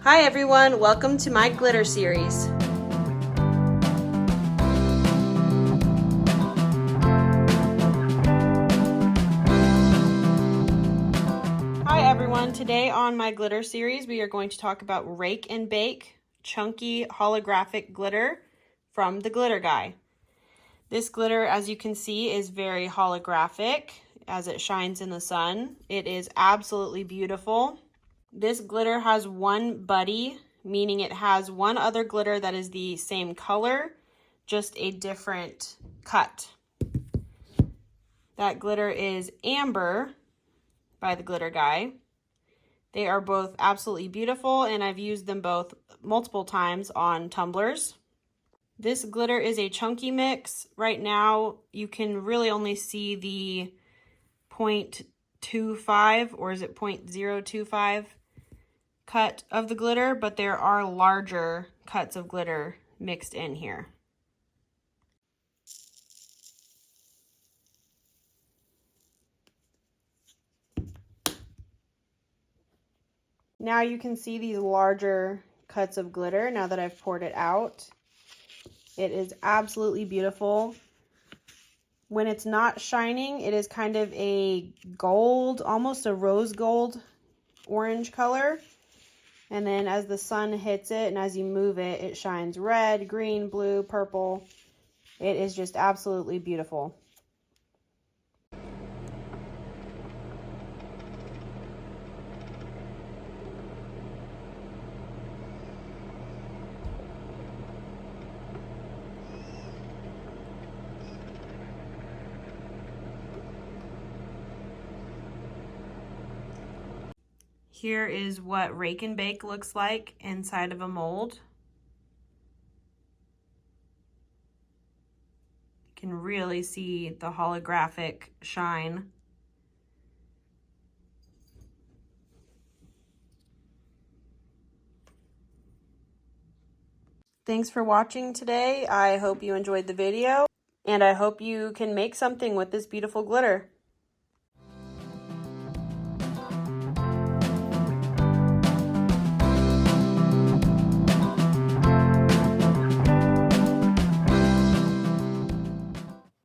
Hi everyone, welcome to my glitter series. Hi everyone, today on my glitter series we are going to talk about Rake and Bake chunky holographic glitter from the Glitter Guy. This glitter, as you can see, is very holographic as it shines in the sun. It is absolutely beautiful. This glitter has one buddy, meaning it has one other glitter that is the same color, just a different cut. That glitter is Amber by the Glitter Guy. They are both absolutely beautiful, and I've used them both multiple times on tumblers. This glitter is a chunky mix. Right now, you can really only see the 0.25, or is it 0.025 cut of the glitter, but there are larger cuts of glitter mixed in here. Now you can see these larger cuts of glitter now that I've poured it out. It is absolutely beautiful. When it's not shining, it is kind of a gold, almost a rose gold orange color. And then as the sun hits it and as you move it, it shines red, green, blue, purple. It is just absolutely beautiful. Here is what Rake and Bake looks like inside of a mold. You can really see the holographic shine. Thanks for watching today. I hope you enjoyed the video, and I hope you can make something with this beautiful glitter.